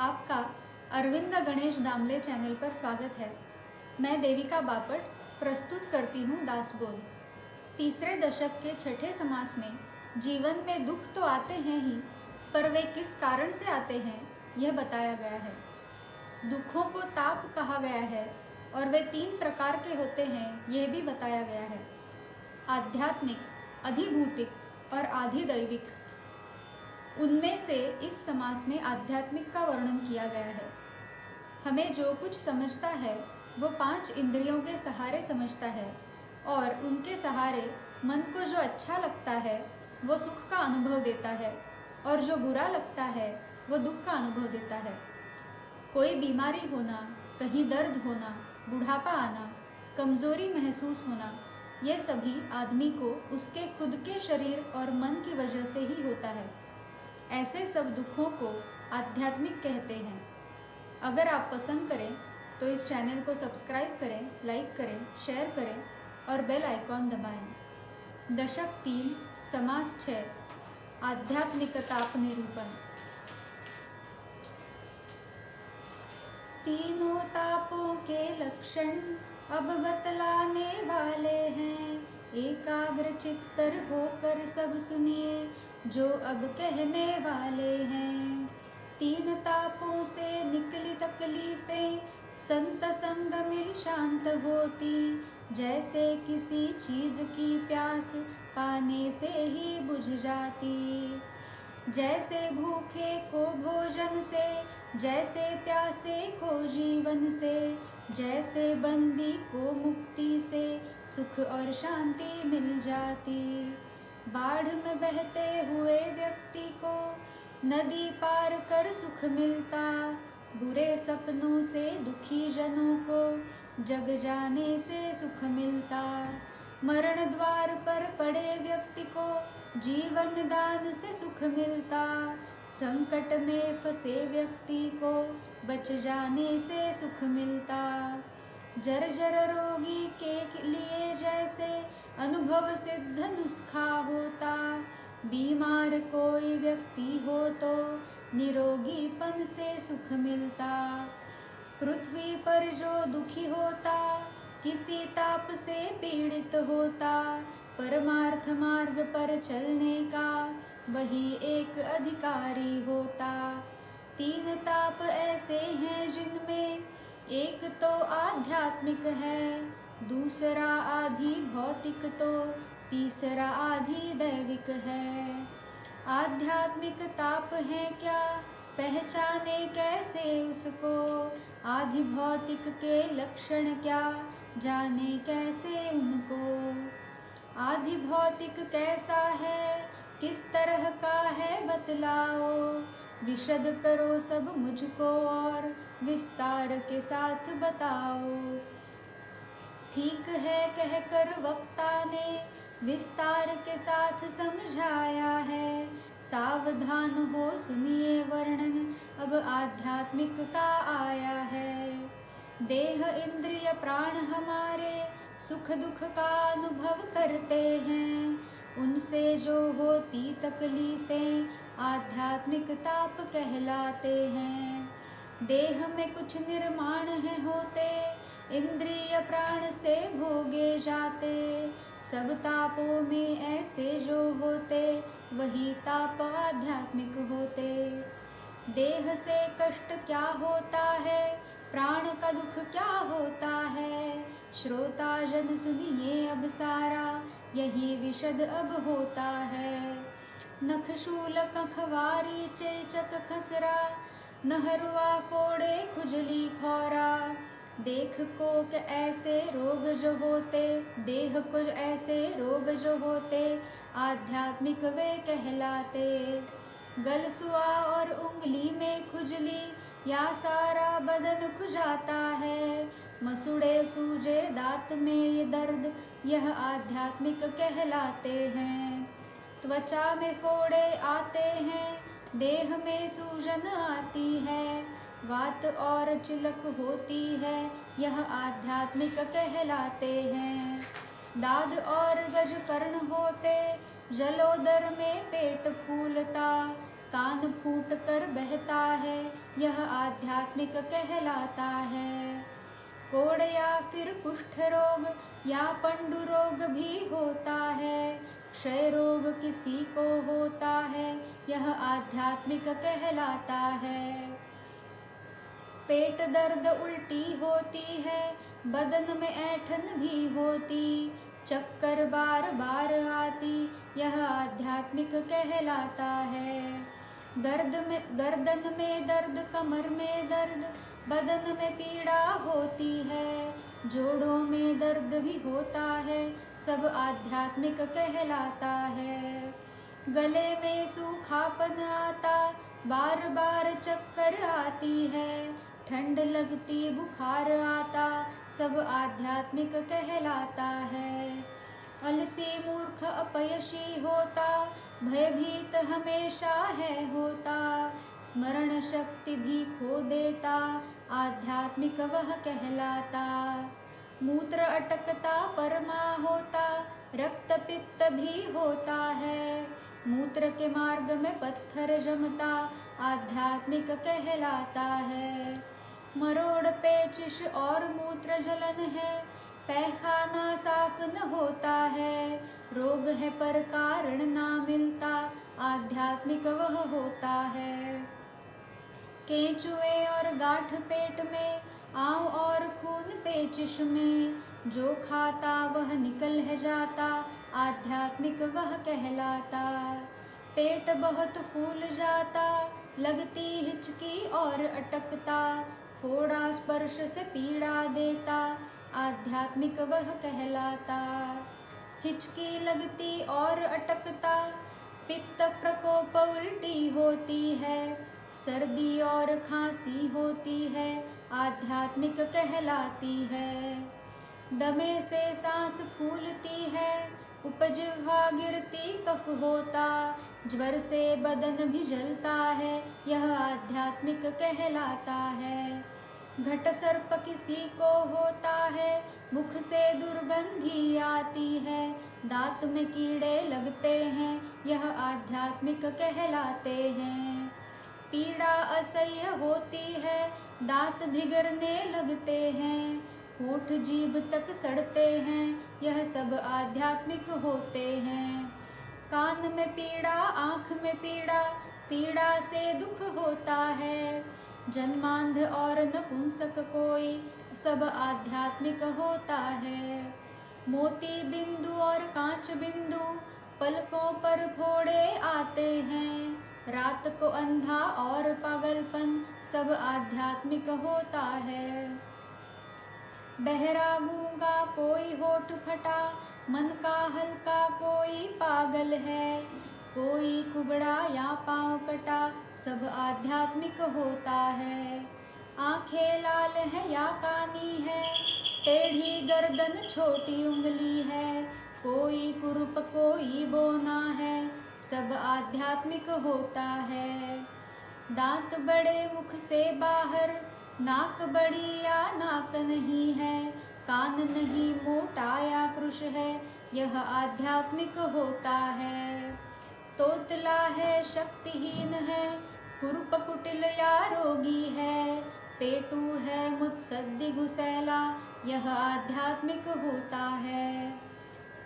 आपका अरविंद गणेश दामले चैनल पर स्वागत है। मैं देविका बापट प्रस्तुत करती हूँ दासबोध। तीसरे दशक के छठे समास में जीवन में दुख तो आते हैं ही, पर वे किस कारण से आते हैं यह बताया गया है। दुखों को ताप कहा गया है और वे 3 प्रकार के होते हैं यह भी बताया गया है। आध्यात्मिक, अधिभूतिक और आधिदैविक। उनमें से इस समास में आध्यात्मिक का वर्णन किया गया है। हमें जो कुछ समझता है वो 5 इंद्रियों के सहारे समझता है और उनके सहारे मन को जो अच्छा लगता है वो सुख का अनुभव देता है और जो बुरा लगता है वो दुख का अनुभव देता है। कोई बीमारी होना, कहीं दर्द होना, बुढ़ापा आना, कमज़ोरी महसूस होना, ये सभी आदमी को उसके खुद के शरीर और मन की वजह से ही होता है। ऐसे सब दुखों को आध्यात्मिक कहते हैं। अगर आप पसंद करें तो इस चैनल को सब्सक्राइब करें, लाइक करें, शेयर करें और बेल आइकॉन दबाएं। दशक 3 समास 6 आध्यात्मिकताप निरूपण। तीनों तापों के लक्षण अब बतलाने वाले हैं। एकाग्र चित्तर होकर सब सुनिए जो अब कहने वाले हैं। 3 तापों से निकली तकलीफें संत संग मिल शांत होती। जैसे किसी चीज़ की प्यास पाने से ही बुझ जाती। जैसे भूखे को भोजन से, जैसे प्यासे को जीवन से, जैसे बंदी को मुक्ति से सुख और शांति मिल जाती। बाढ़ में बहते हुए व्यक्ति को नदी पार कर सुख मिलता। बुरे सपनों से दुखी जनों को जग जाने से सुख मिलता। मरण द्वार पर पड़े व्यक्ति को जीवन दान से सुख मिलता। संकट में फंसे व्यक्ति को बच जाने से सुख मिलता। जर्जर रोगी के लिए जैसे अनुभव सिद्ध नुस्खा होता। बीमार कोई व्यक्ति हो तो निरोगीपन से सुख मिलता। पृथ्वी पर जो दुखी होता, किसी ताप से पीड़ित होता, परमार्थ मार्ग पर चलने का वही एक अधिकारी होता। 3 ताप ऐसे हैं जिनमें एक तो आध्यात्मिक है, दूसरा आधि भौतिक तो तीसरा आधि दैविक है। आध्यात्मिक ताप है क्या, पहचाने कैसे उसको। आधि भौतिक के लक्षण क्या, जाने कैसे उनको। आधि भौतिक कैसा है, किस तरह का है बतलाओ। विशद करो सब मुझको और विस्तार के साथ बताओ। ठीक है कहकर वक्ता ने विस्तार के साथ समझाया है। सावधान हो सुनिए वर्णन अब आध्यात्मिक का आया है। देह इंद्रिय प्राण हमारे सुख दुख का अनुभव करते हैं। उनसे जो होती तकलीफें आध्यात्मिक ताप कहलाते हैं। देह में कुछ निर्माण है होते, इंद्रिय प्राण से भोगे जाते। सब तापों में ऐसे जो होते वही ताप आध्यात्मिक होते। देह से कष्ट क्या होता है, प्राण का दुख क्या होता है। श्रोता जन सुनिए अब सारा यही विशद अब होता है। नखशूल कखवारी चेचक खसरा, नहरुआ फोड़े खुजली खौरा। देह को ऐसे रोग जो होते, देह को ऐसे रोग जो होते आध्यात्मिक वे कहलाते। गलसुआ और उंगली में खुजली या सारा बदन खुजाता है। मसूड़े सूजे दांत में ये दर्द यह आध्यात्मिक कहलाते हैं। त्वचा में फोड़े आते हैं, देह में सूजन आती है। वात और चिलक होती है यह आध्यात्मिक कहलाते हैं। दाद और गज कर्ण होते, जलोदर में पेट फूलता। कान फूट कर बहता है यह आध्यात्मिक कहलाता है। कोढ़ या फिर कुष्ठ रोग या पंडु रोग भी होता है, क्षय रोग किसी को होता है, यह आध्यात्मिक कहलाता है। पेट दर्द उल्टी होती है, बदन में ऐंठन भी होती, चक्कर बार बार आती, यह आध्यात्मिक कहलाता है। गर्दन में दर्द, कमर में दर्द, बदन में पीड़ा होती है, जोड़ों में दर्द भी होता है, सब आध्यात्मिक कहलाता है। गले में सूखापन आता, बार बार चक्कर आती है, ठंड लगती बुखार आता, सब आध्यात्मिक कहलाता है। अलसी मूर्ख अपयशी होता, भयभीत हमेशा है होता, स्मरण शक्ति भी खो देता, आध्यात्मिक वह कहलाता। मूत्र अटकता परमा होता, रक्त पित्त भी होता है, मूत्र के मार्ग में पत्थर जमता, आध्यात्मिक कहलाता है। मरोड़ पेचिश और मूत्र जलन है, पैखाना साफ न होता है, रोग है पर कारण ना मिलता, आध्यात्मिक वह होता है। केंचुए और गांठ पेट में, आंव और खून पेचिश में, जो खाता वह निकल है जाता, आध्यात्मिक वह कहलाता। पेट बहुत फूल जाता, लगती हिचकी और अटकता, फोड़ा स्पर्श से पीड़ा देता, आध्यात्मिक वह कहलाता। हिचकी लगती और अटकता, पित्त प्रकोप उल्टी होती है, सर्दी और खांसी होती है, आध्यात्मिक कहलाती है। दमे से सांस फूलती है, उपजिह्वा गिरती कफ होता, ज्वर से बदन भी जलता है, यह आध्यात्मिक कहलाता है। घट सर्प किसी को होता है, मुख से दुर्गंधी आती है, दांत में कीड़े लगते हैं, यह आध्यात्मिक कहलाते हैं। पीड़ा असह्य होती है, दांत भिगरने लगते हैं, होठ जीभ तक सड़ते हैं, यह सब आध्यात्मिक होते हैं। कान में पीड़ा, आँख में पीड़ा, पीड़ा से दुख होता है, जन्मांध और नपुंसक कोई, सब आध्यात्मिक होता है। मोती बिंदु और कांच बिंदु, पलकों पर फोड़े आते हैं, रात को अंधा और पागलपन, सब आध्यात्मिक होता है। बहरा गूंगा कोई होठ फटा, मन का हल्का कोई पागल है, कोई कुबड़ा या पाँव कटा, सब आध्यात्मिक होता है। आंखें लाल है या कानी है, टेढ़ी गर्दन छोटी उंगली है, कोई कुरूप कोई बोना है, सब आध्यात्मिक होता है। दांत बड़े मुख से बाहर, नाक बड़ी या नाक नहीं है, कान नहीं मोटा या कृश है, यह आध्यात्मिक होता है। तोतला है शक्तिहीन है, कुरूप कुटिल या रोगी है, पेटू है मुत्सद्दी गुसैला, यह आध्यात्मिक होता है।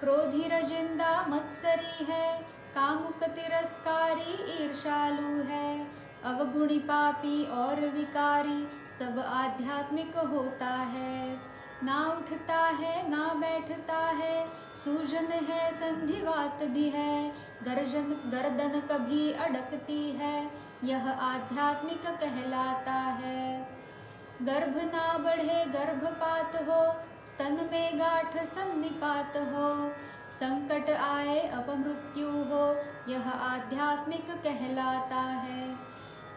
क्रोधी रजिंदा मत्सरी है, कामुक तिरस्कारी ईर्षालु है, अवगुणी पापी और विकारी, सब आध्यात्मिक होता है। ना उठता है ना बैठता है, सूजन है संधिवात भी है, गर्दन कभी अड़कती है, यह आध्यात्मिक कहलाता है। गर्भ ना बढ़े गर्भपात हो, स्तन में गांठ सन्निपात हो, संकट आए अपमृत्यु हो, यह आध्यात्मिक कहलाता है।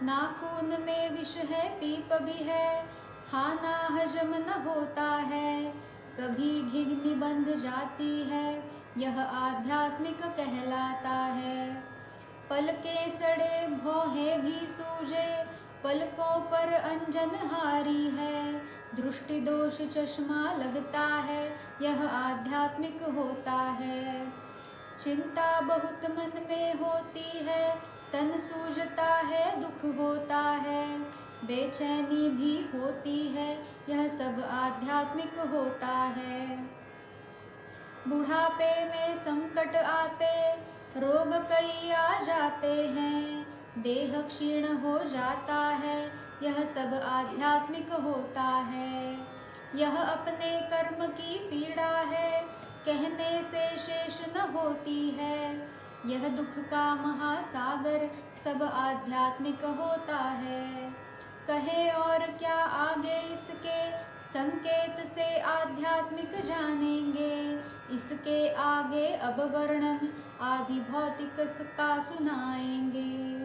नाखून में विष है पीप भी है, खाना हजम न होता है, कभी घिघनी बंध जाती है, यह आध्यात्मिक कहलाता है। पलके सड़े भौहें भी सूजे, पलकों पर अंजन हारी है, दृष्टि दोष चश्मा लगता है, यह आध्यात्मिक होता है। चिंता बहुत मन में होती है, तन सूझता है दुख होता है, बेचैनी भी होती है, यह सब आध्यात्मिक होता है। बुढ़ापे में संकट आते, रोग कई आ जाते हैं, देह क्षीण हो जाता है, यह सब आध्यात्मिक होता है। यह अपने कर्म की पीड़ा है, कहने से शेष न होती है, यह दुख का महासागर सब आध्यात्मिक होता है। कहे और क्या आगे इसके, संकेत से आध्यात्मिक जानेंगे, इसके आगे अब वर्णन आदि भौतिक का सुनाएंगे।